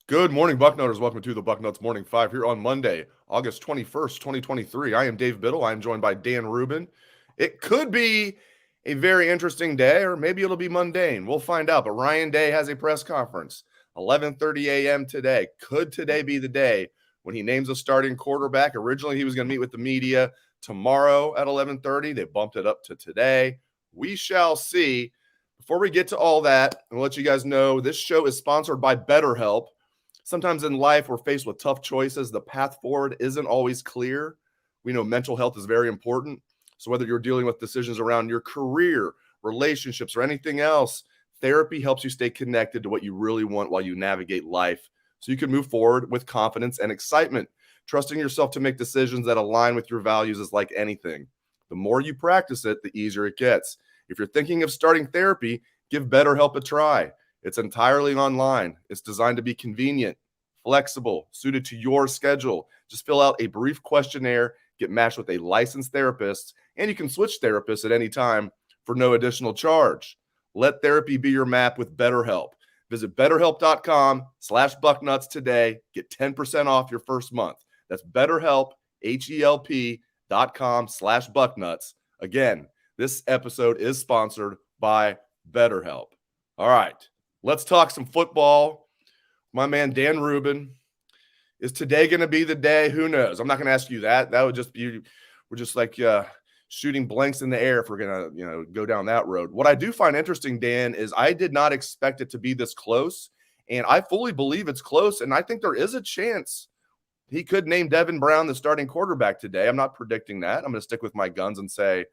Good morning, Bucknutters. Welcome to the Bucknuts Morning 5 here on Monday, August 21st, 2023. I am Dave Biddle. I am joined by Dan Rubin. It could be a very interesting day, or maybe it'll be mundane. We'll find out. But Ryan Day has a press conference, 11:30 a.m. today. Could today be the day when he names a starting quarterback? Originally, he was going to meet with the media tomorrow at 11:30. They bumped it up to today. We shall see. Before we get to all that, I'll let you guys know this show is sponsored by BetterHelp. Sometimes in life, we're faced with tough choices. The path forward isn't always clear. We know mental health is very important. So whether you're dealing with decisions around your career, relationships, or anything else, therapy helps you stay connected to what you really want while you navigate life so you can move forward with confidence and excitement. Trusting yourself to make decisions that align with your values is like anything. The more you practice it, the easier it gets. If you're thinking of starting therapy, give BetterHelp a try. It's entirely online. It's designed to be convenient, flexible, suited to your schedule. Just fill out a brief questionnaire, get matched with a licensed therapist, and you can switch therapists at any time for no additional charge. Let therapy be your map with BetterHelp. Visit BetterHelp.com/Bucknuts today. Get 10% off your first month. That's BetterHelp, HELP.com/Bucknuts. Again, this episode is sponsored by BetterHelp. All right. Let's talk some football. My man, Dan Rubin. Is today going to be the day? Who knows? I'm not going to ask you that. That would just be, we're just like shooting blanks in the air if we're going to, go down that road. What I do find interesting, Dan, is I did not expect it to be this close. And I fully believe it's close. And I think there is a chance he could name Devin Brown the starting quarterback today. I'm not predicting that. I'm going to stick with my guns and say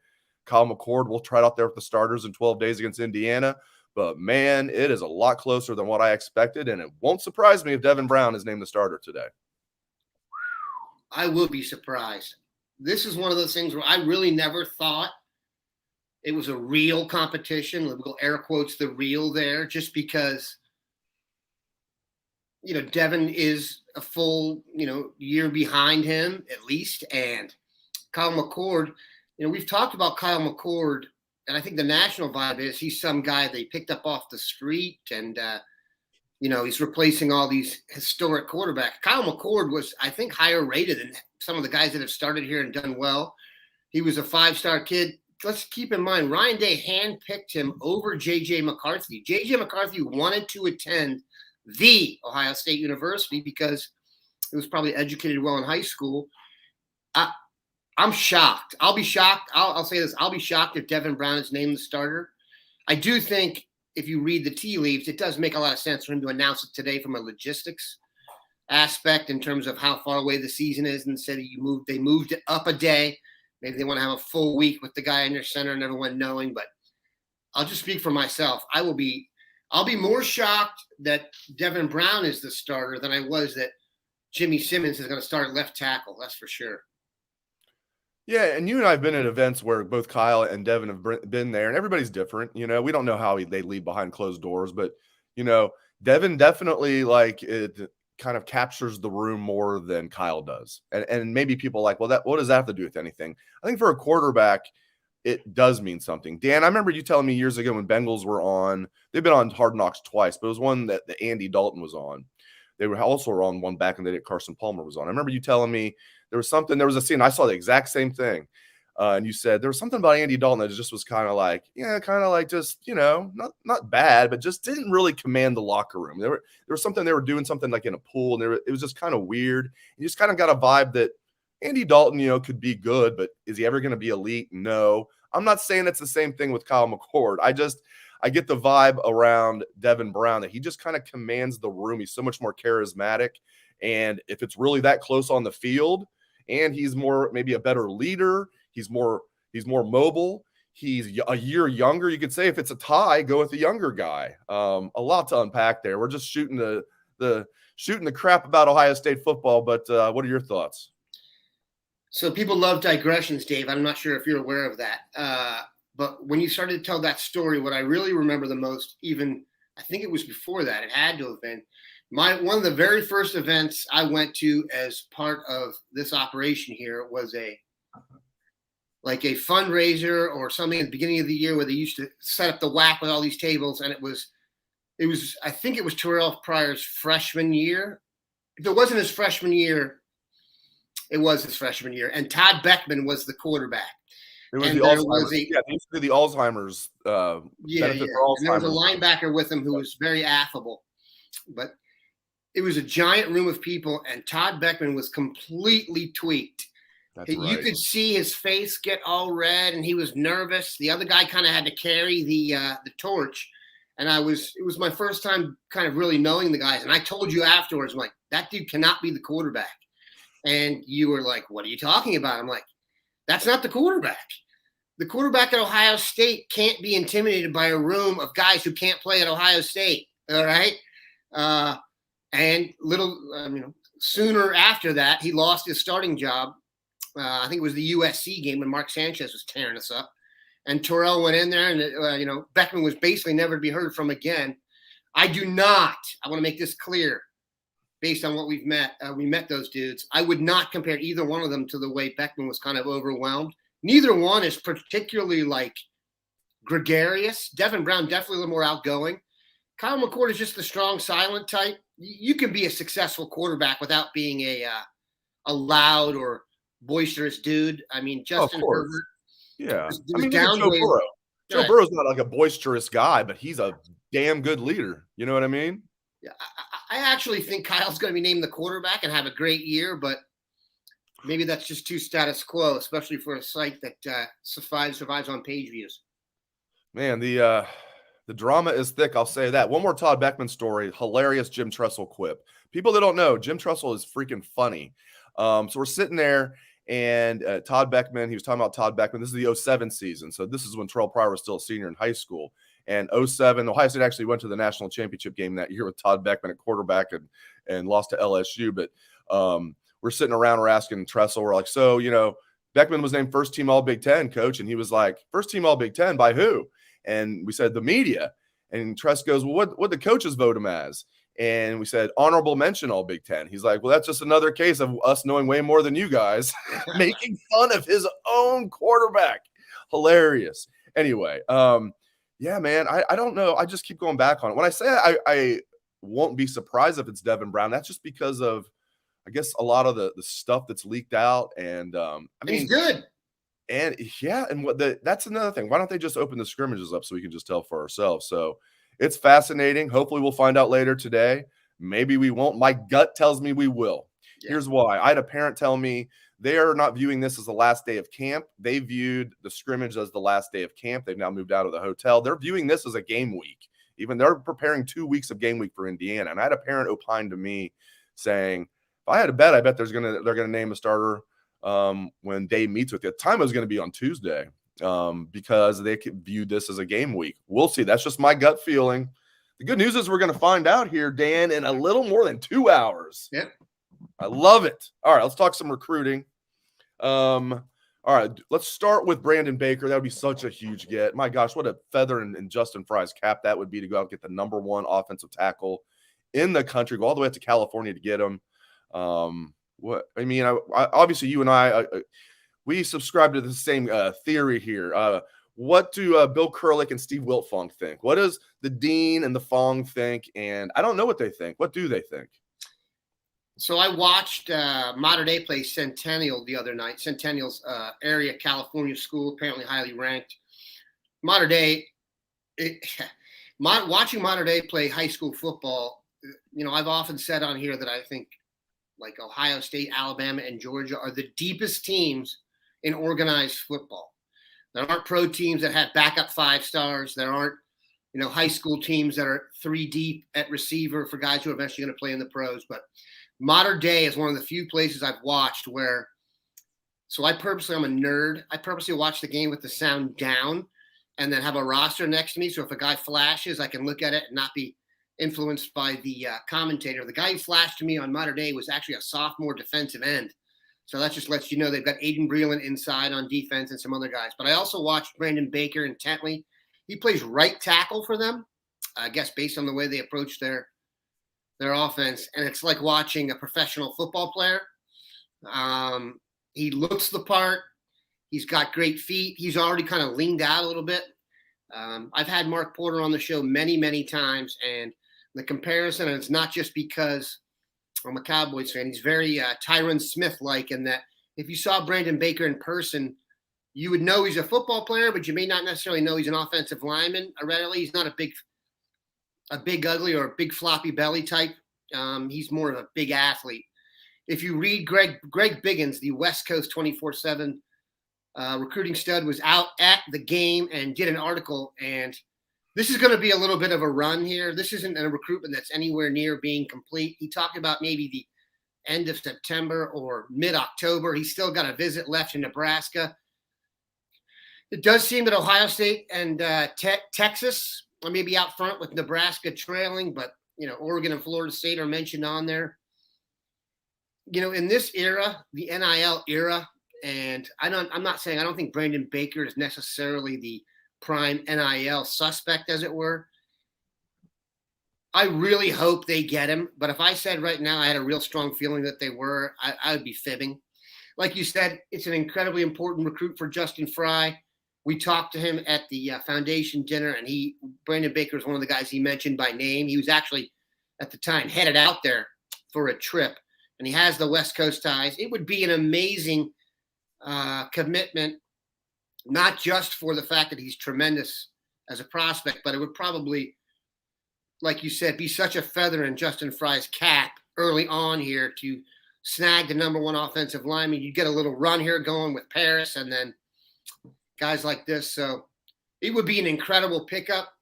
Kyle McCord will try it out there with the starters in 12 days against Indiana. But, man, it is a lot closer than what I expected, and it won't surprise me if Devin Brown is named the starter today. I will be surprised. This is one of those things where I really never thought it was a real competition. We'll go air quotes the real there, just because, Devin is a full, year behind him at least. And Kyle McCord, we've talked about Kyle McCord. And I think the national vibe is he's some guy they picked up off the street and, he's replacing all these historic quarterbacks. Kyle McCord was, I think, higher rated than some of the guys that have started here and done well. He was a 5-star kid. Let's keep in mind, Ryan Day handpicked him over J.J. McCarthy. J.J. McCarthy wanted to attend the Ohio State University because he was probably educated well in high school. I'm shocked. I'll be shocked. I'll say this. I'll be shocked if Devin Brown is named the starter. I do think if you read the tea leaves, it does make a lot of sense for him to announce it today from a logistics aspect in terms of how far away the season is. Instead of they moved it up a day. Maybe they want to have a full week with the guy under center and everyone knowing. But I'll just speak for myself. I'll be more shocked that Devin Brown is the starter than I was that Jimmy Simmons is going to start at left tackle. That's for sure. Yeah, and you and I have been at events where both Kyle and Devin have been there, and everybody's different. We don't know how they lead behind closed doors, but, Devin definitely, it kind of captures the room more than Kyle does. And maybe people are like, well, what does that have to do with anything? I think for a quarterback, it does mean something. Dan, I remember you telling me years ago when Bengals were on, they've been on Hard Knocks twice, but it was one that Andy Dalton was on. They were also on one back in the day Carson Palmer was on. I remember you telling me there was a scene. I saw the exact same thing. And you said there was something about Andy Dalton that just was kind of like just, not bad, but just didn't really command the locker room. There was something they were doing something like in a pool, and it was just kind of weird. You just kind of got a vibe that Andy Dalton, could be good, but is he ever going to be elite? No. I'm not saying it's the same thing with Kyle McCord. I get the vibe around Devin Brown that he just kind of commands the room. He's so much more charismatic. And if it's really that close on the field and he's maybe a better leader, he's more mobile, he's a year younger, you could say if it's a tie, go with the younger guy. A lot to unpack there. We're just shooting the crap about Ohio State football, but what are your thoughts? So people love digressions, Dave. I'm not sure if you're aware of that. But when you started to tell that story, what I really remember the most, even I think it was before that, it had to have been one of the very first events I went to as part of this operation here was a fundraiser or something at the beginning of the year where they used to set up the WAC with all these tables, and it was I think it was Terrell Pryor's freshman year. If it wasn't his freshman year, it was his freshman year. And Todd Beckman was the quarterback. It was And the there Alzheimer's. was Yeah, they used to do the Alzheimer's benefit for Alzheimer's. And there was a linebacker with him who was very affable. But it was a giant room of people, and Todd Beckman was completely tweaked. That's right. You could see his face get all red, and he was nervous. The other guy kind of had to carry the torch. And it was my first time kind of really knowing the guys. And I told you afterwards, I'm like, that dude cannot be the quarterback. And you were like, what are you talking about? I'm like, that's not the quarterback. The quarterback at Ohio State can't be intimidated by a room of guys who can't play at Ohio State. All right. And sooner after that, he lost his starting job. I think it was the USC game when Mark Sanchez was tearing us up. And Terrell went in there, and, Beckman was basically never to be heard from again. I want to make this clear, based on what we met those dudes. I would not compare either one of them to the way Beckman was kind of overwhelmed. Neither one is particularly, gregarious. Devin Brown, definitely a little more outgoing. Kyle McCord is just the strong, silent type. You can be a successful quarterback without being a loud or boisterous dude. I mean, Justin Herbert. Yeah. Joe Burrow. Joe Burrow's not like a boisterous guy, but he's a damn good leader. You know what I mean? Yeah. I actually think Kyle's going to be named the quarterback and have a great year, but maybe that's just too status quo, especially for a site that survives on page views. Man, the drama is thick, I'll say that. One more Todd Beckman story, hilarious Jim Tressel quip. People that don't know, Jim Tressel is freaking funny. So we're sitting there, and Todd Beckman, he was talking about Todd Beckman. This is the 2007 season. So this is when Terrell Pryor was still a senior in high school. And 2007, Ohio State actually went to the national championship game that year with Todd Beckman at quarterback and lost to LSU. But we're sitting around, we're asking Tressel, we're like, so, Beckman was named first team All Big Ten, coach. And he was like, first team All Big Ten by who? And we said, the media. And Tress goes, well, what the coaches vote him as? And we said, honorable mention All Big Ten. He's like, well, that's just another case of us knowing way more than you guys, making fun of his own quarterback. Hilarious. Anyway, yeah, man, I don't know. I just keep going back on it. When I say I won't be surprised if it's Devin Brown, that's just because of, I guess, a lot of the stuff that's leaked out. And he's good. And yeah, and that's another thing. Why don't they just open the scrimmages up so we can just tell for ourselves? So it's fascinating. Hopefully we'll find out later today. Maybe we won't. My gut tells me we will. Yeah. Here's why. I had a parent tell me they are not viewing this as the last day of camp. They viewed the scrimmage as the last day of camp. They've now moved out of the hotel. They're viewing this as a game week. Even they're preparing 2 weeks of game week for Indiana. And I had a parent opine to me saying, if I had a bet, I bet they're gonna name a starter when Dave meets with you. At the time it was going to be on Tuesday because they viewed this as a game week. We'll see. That's just my gut feeling. The good news is we're going to find out here, Dan, in a little more than 2 hours. Yep. I love it. All right, let's talk some recruiting. All right, let's start with Brandon Baker. That would be such a huge get. My gosh, what a feather in Justin Fry's cap that would be to go out and get the number 1 offensive tackle in the country, go all the way up to California to get him. Obviously you and I, we subscribe to the same theory here. What do Bill Kurlick and Steve Wiltfong think? What does the Dean and the Fong think? And I don't know what they think. What do they think? So I watched Mater Dei play Centennial the other night. Centennial's area California school, apparently highly ranked. Mater Dei, watching Mater Dei play high school football, I've often said on here that I think like Ohio State, Alabama, and Georgia are the deepest teams in organized football. There aren't pro teams that have backup 5 stars. There aren't, high school teams that are 3 deep at receiver for guys who are eventually going to play in the pros. But Mater Dei is one of the few places I've watched where, I'm a nerd. I purposely watch the game with the sound down and then have a roster next to me. So if a guy flashes, I can look at it and not be influenced by the commentator. The guy who flashed to me on Mater Dei was actually a sophomore defensive end. So that just lets you know they've got Aiden Breland inside on defense and some other guys. But I also watched Brandon Baker intently. He plays right tackle for them, I guess based on the way they approach their offense. And it's like watching a professional football player. He looks the part. He's got great feet. He's already kind of leaned out a little bit. I've had Mark Porter on the show many, many times, and the comparison, and it's not just because I'm a Cowboys fan. He's very Tyron Smith-like in that if you saw Brandon Baker in person, you would know he's a football player, but you may not necessarily know he's an offensive lineman. Readily, he's not a big ugly or a big floppy belly type. He's more of a big athlete. If you read Greg Biggins, the West Coast 24/7 recruiting stud, was out at the game and did an article. And this is going to be a little bit of a run here. This isn't a recruitment that's anywhere near being complete. He talked about maybe the end of September or mid-October. He's still got a visit left in Nebraska. It does seem that Ohio State and Texas are maybe out front with Nebraska trailing, but Oregon and Florida State are mentioned on there. In this era, the NIL era, and I'm not saying I don't think Brandon Baker is necessarily the prime NIL suspect, as it were. I really hope they get him, but if I said right now I had a real strong feeling that they were, I would be fibbing. Like you said, it's an incredibly important recruit for Justin Fry. We talked to him at the foundation dinner, and Brandon Baker is one of the guys he mentioned by name. He was actually, at the time, headed out there for a trip, and he has the West Coast ties. It would be an amazing commitment, not just for the fact that he's tremendous as a prospect, but it would probably, like you said, be such a feather in Justin Fry's cap early on here to snag the number one offensive lineman. You get a little run here going with Paris and then guys like this. So it would be an incredible pickup,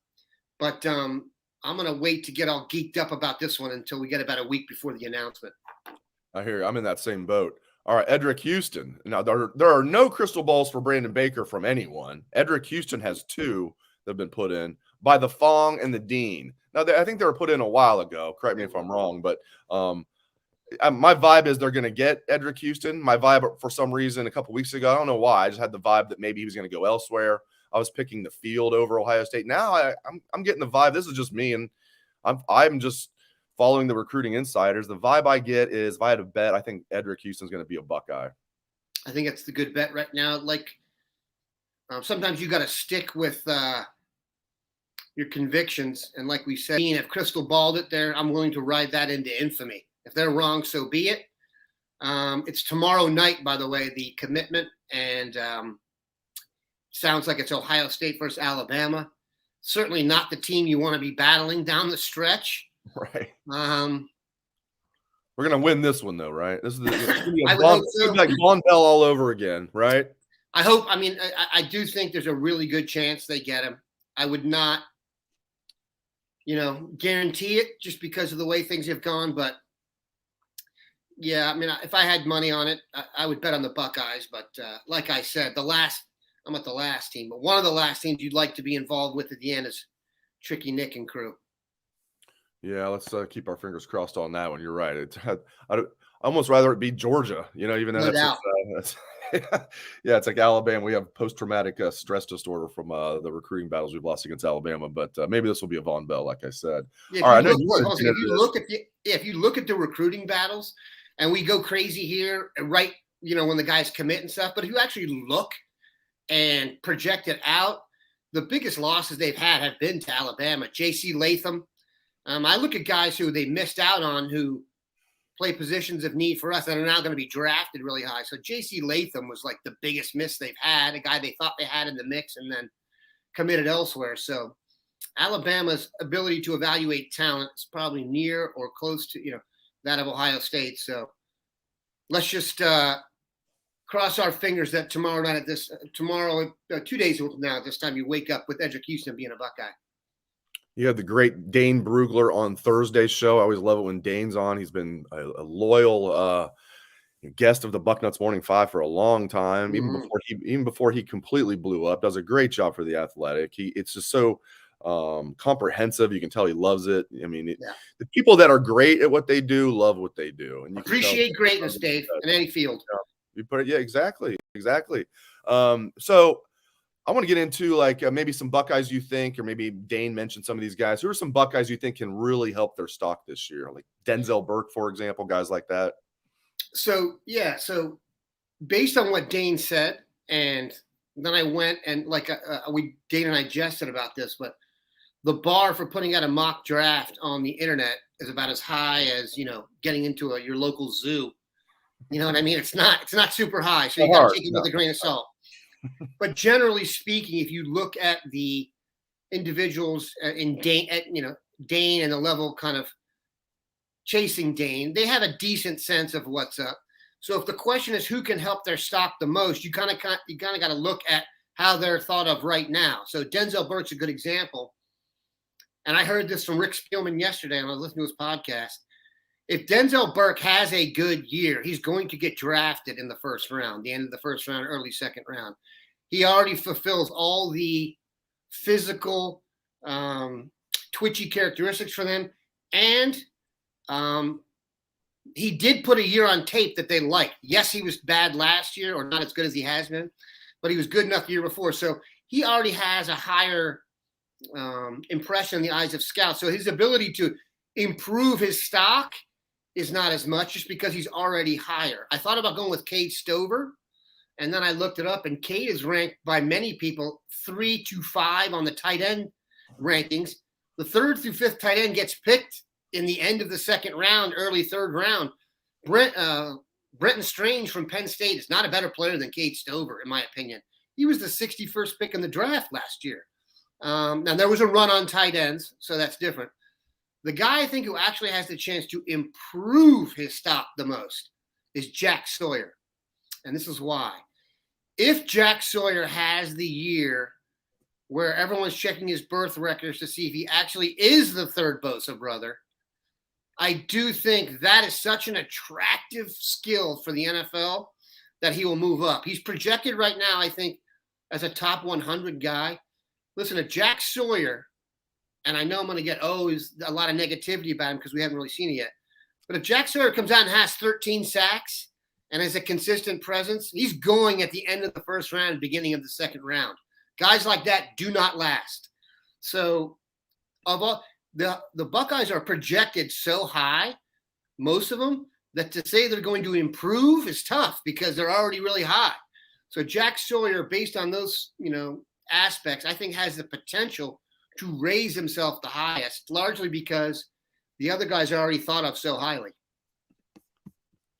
but I'm going to wait to get all geeked up about this one until we get about a week before the announcement. I hear you. I'm in that same boat. All right, Eddrick Houston. Now, there are no crystal balls for Brandon Baker from anyone. Eddrick Houston has two that have been put in by the Fong and the Dean. Now, I think they were put in a while ago. Correct me if I'm wrong, but my vibe is they're going to get Eddrick Houston. My vibe, for some reason, a couple weeks ago, I don't know why, I just had the vibe that maybe he was going to go elsewhere. I was picking the field over Ohio State. Now I'm getting the vibe. This is just me, and I'm just following the recruiting insiders. The vibe I get is, if I had to bet, I think Eddrick Houston's going to be a Buckeye. I think that's the good bet right now. Like sometimes you got to stick with your convictions, and like we said, if Crystal balled it there, I'm willing to ride that into infamy. If they're wrong, so be it. It's tomorrow night, by the way, the commitment, and sounds like it's Ohio State versus Alabama. Certainly not the team you want to be battling down the stretch. Right. We're gonna win this one, though, right? This is I would hope so. Like Von Bell all over again, right? I hope. I mean, I do think there's a really good chance they get him. I would not, guarantee it just because of the way things have gone. But yeah, I mean, if I had money on it, I would bet on the Buckeyes. But like I said, I'm at the last team, but one of the last teams you'd like to be involved with at the end is Tricky Nick and crew. Yeah, let's keep our fingers crossed on that one. You're right. I'd almost rather it be Georgia, even though that's yeah, it's like Alabama. We have post-traumatic stress disorder from the recruiting battles we've lost against Alabama, but maybe this will be a Von Bell, like I said. Yeah, all right, if you look at the recruiting battles, and we go crazy here, right? When the guys commit and stuff, but if you actually look and project it out, the biggest losses they've had have been to Alabama. J.C. Latham. I look at guys who they missed out on who play positions of need for us that are now going to be drafted really high. So J.C. Latham was like the biggest miss they've had, a guy they thought they had in the mix and then committed elsewhere. So Alabama's ability to evaluate talent is probably near or close to, that of Ohio State. So let's just cross our fingers that tomorrow night 2 days from now, at this time, you wake up with Eddrick Houston being a Buckeye. You had the great Dane Brugler on Thursday's show. I always love it when Dane's on. He's been a loyal guest of the Bucknuts Morning 5 for a long time, even before he completely blew up. Does a great job for the Athletic. It's just so comprehensive. You can tell he loves it. I mean, the people that are great at what they do love what they do, and you appreciate greatness, Dave, in any field. You put it, exactly. So I want to get into maybe some Buckeyes you think, or maybe Dane mentioned some of these guys. Who are some Buckeyes you think can really help their stock this year? Like Denzel Burke, for example, guys like that. So based on what Dane said, and then I went and Dana and I jested about this, but the bar for putting out a mock draft on the internet is about as high as, getting into your local zoo. You know what I mean? It's not super high. So you got to take it with a grain of salt. But generally speaking, if you look at the individuals in Dane and the level kind of chasing Dane, they have a decent sense of what's up. So if the question is who can help their stock the most, you kind of got to look at how they're thought of right now. So Denzel Burke's a good example. And I heard this from Rick Spielman yesterday, and I was listening to his podcast. If Denzel Burke has a good year, he's going to get drafted in the first round, the end of the first round, early second round. He already fulfills all the physical, twitchy characteristics for them. And he did put a year on tape that they liked. Yes, he was bad last year, or not as good as he has been, but he was good enough the year before. So he already has a higher impression in the eyes of scouts. So his ability to improve his stock is not as much just because he's already higher. I thought about going with Cade Stover, and then I looked it up, and Cade is ranked by many people 3 to 5 on the tight end rankings. The 3rd through 5th tight end gets picked in the end of the second round, early third round. Brenton Strange from Penn State is not a better player than Cade Stover, in my opinion. He was the 61st pick in the draft last year. Now, there was a run on tight ends, so that's different. The guy I think who actually has the chance to improve his stock the most is Jack Sawyer. And this is why. If Jack Sawyer has the year where everyone's checking his birth records to see if he actually is the third Bosa brother, I do think that is such an attractive skill for the NFL that he will move up. He's projected right now, I think, as a top 100 guy. Listen, to Jack Sawyer, and I know I'm going to get is a lot of negativity about him because we haven't really seen it yet. But if Jack Sawyer comes out and has 13 sacks and is a consistent presence, he's going at the end of the first round, beginning of the second round. Guys like that do not last. So of all the Buckeyes are projected so high, most of them, that to say they're going to improve is tough because they're already really high. So Jack Sawyer, based on those, aspects, I think has the potential to raise himself the highest, largely because the other guys are already thought of so highly.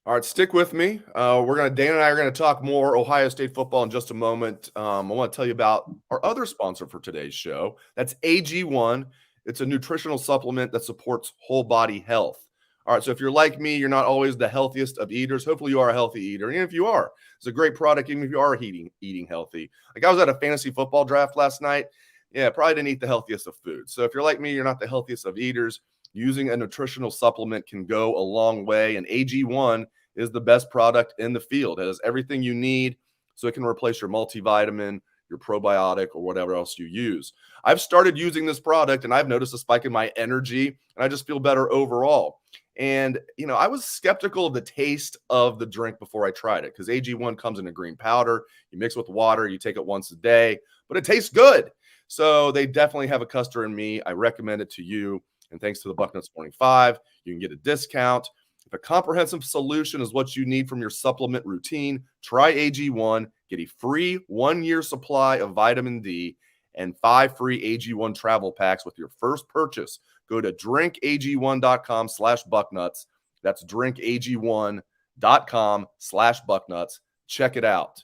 All right, stick with me. Dana and I are going to talk more Ohio State football in just a moment. I want to tell you about our other sponsor for today's show. That's AG1. It's a nutritional supplement that supports whole body health. All right, so if you're like me, you're not always the healthiest of eaters. Hopefully you are a healthy eater. And if you are, it's a great product, even if you are eating healthy. Like I was at a fantasy football draft last night. Yeah, probably didn't eat the healthiest of foods. So if you're like me, you're not the healthiest of eaters. Using a nutritional supplement can go a long way. And AG1 is the best product in the field. It has everything you need, so it can replace your multivitamin, your probiotic, or whatever else you use. I've started using this product, and I've noticed a spike in my energy, and I just feel better overall. And, I was skeptical of the taste of the drink before I tried it because AG1 comes in a green powder. You mix with water, you take it once a day, but it tastes good. So they definitely have a customer in me. I recommend it to you. And thanks to the Bucknuts Morning 5, you can get a discount. If a comprehensive solution is what you need from your supplement routine, try AG1. Get a free 1-year supply of vitamin D and 5 free AG1 travel packs with your first purchase. Go to drinkag1.com/bucknuts. That's drinkag1.com/bucknuts. Check it out.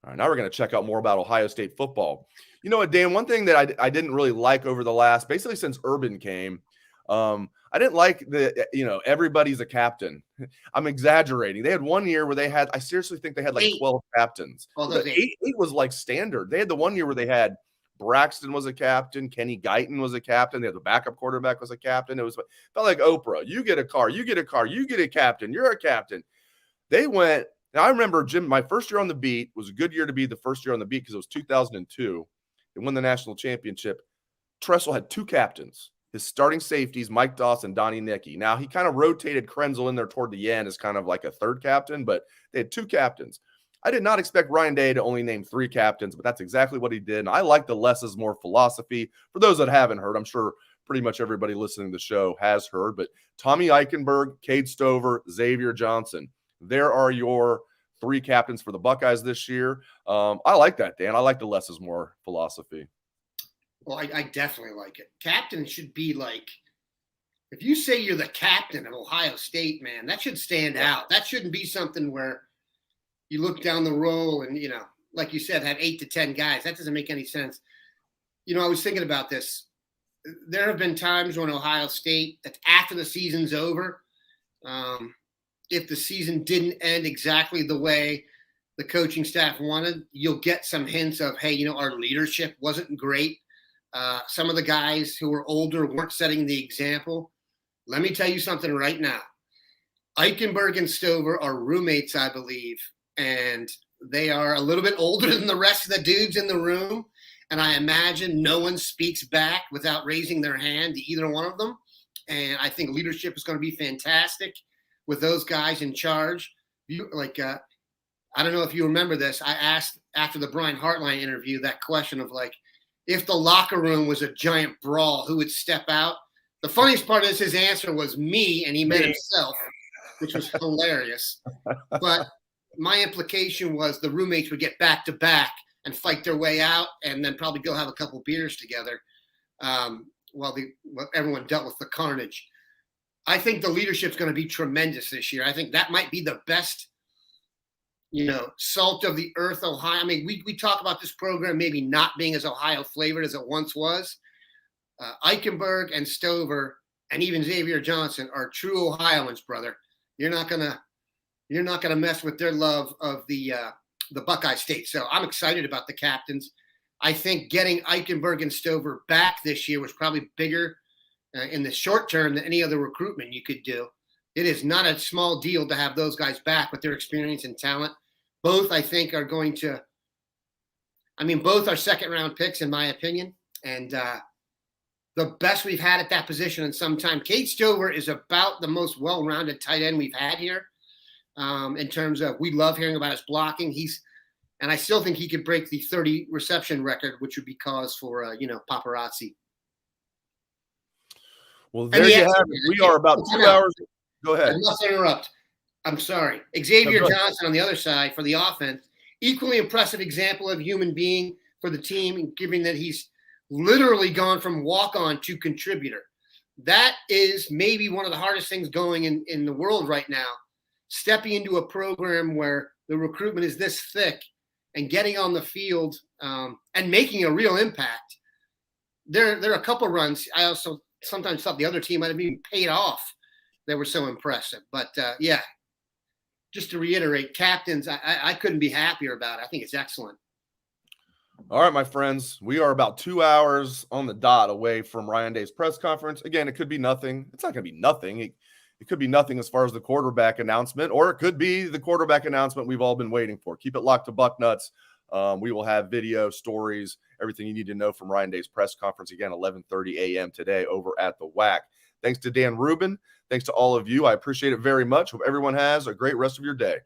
All right, now we're going to check out more about Ohio State football. You know what, Dan, one thing that I didn't really like over the last, basically since Urban came, I didn't like everybody's a captain. I'm exaggerating. They had 1 year where I seriously think they had like 8. 12 captains. Eight was like standard. They had the 1 year where they had Braxton was a captain. Kenny Guyton was a captain. They had the backup quarterback was a captain. Felt like Oprah. You get a car, you get a car, you get a captain. You're a captain. They went. And I remember, Jim, my first year on the beat was a good year to be the first year on the beat because it was 2002. They won the national championship. Tressel had 2 captains. His starting safeties, Mike Doss and Donnie Nicky. Now, he kind of rotated Krenzel in there toward the end as kind of like a third captain, but they had 2 captains. I did not expect Ryan Day to only name 3 captains, but that's exactly what he did. And I like the less is more philosophy. For those that haven't heard, I'm sure pretty much everybody listening to the show has heard, but Tommy Eichenberg, Cade Stover, Xavier Johnson, there are your 3 captains for the Buckeyes this year. I like that, Dan. I like the less is more philosophy. Well, I definitely like it. Captain should be like, if you say you're the captain of Ohio State, man, that should stand out. That shouldn't be something where you look down the roll and, like you said, have 8 to 10 guys. That doesn't make any sense. I was thinking about this. There have been times when Ohio State, after the season's over, if the season didn't end exactly the way the coaching staff wanted, you'll get some hints of, hey, our leadership wasn't great. Some of the guys who were older weren't setting the example. Let me tell you something right now. Eichenberg and Stover are roommates, I believe, and they are a little bit older than the rest of the dudes in the room. And I imagine no one speaks back without raising their hand to either one of them. And I think leadership is going to be fantastic with those guys in charge. I don't know if you remember this. I asked after the Brian Hartline interview that question of if the locker room was a giant brawl, who would step out? The funniest part is his answer was me, and he meant himself, which was hilarious. But my implication was the roommates would get back to back and fight their way out and then probably go have a couple beers together while everyone dealt with the carnage. I think the leadership's going to be tremendous this year. I think that might be the best, salt of the earth Ohio. I mean, we talk about this program maybe not being as Ohio flavored as it once was. Eichenberg and Stover and even Xavier Johnson are true Ohioans, brother. You're not gonna mess with their love of the Buckeye State. So I'm excited about the captains. I think getting Eichenberg and Stover back this year was probably bigger in the short term than any other recruitment you could do. It is not a small deal to have those guys back with their experience and talent. Both, I think, are both are second-round picks, in my opinion. And the best we've had at that position in some time. Cade Stover is about the most well-rounded tight end we've had here in terms of we love hearing about his blocking. And I still think he could break the 30 reception record, which would be cause for, paparazzi. Well, there you have it. We are about 2 hours. Go ahead. I must interrupt. I'm sorry. Xavier Johnson on the other side for the offense, equally impressive example of human being for the team, given that he's literally gone from walk-on to contributor. That is maybe one of the hardest things going in the world right now, stepping into a program where the recruitment is this thick and getting on the field and making a real impact. There are a couple runs. I also sometimes thought the other team might have even paid off. They were so impressive. But, just to reiterate, captains, I couldn't be happier about it. I think it's excellent. All right, my friends, we are about 2 hours on the dot away from Ryan Day's press conference. Again, it could be nothing. It's not going to be nothing. It could be nothing as far as the quarterback announcement, or it could be the quarterback announcement we've all been waiting for. Keep it locked to Bucknuts. We will have video, stories, everything you need to know from Ryan Day's press conference. Again, 11:30 a.m. today over at the WAC. Thanks to Dan Rubin. Thanks to all of you. I appreciate it very much. Hope everyone has a great rest of your day.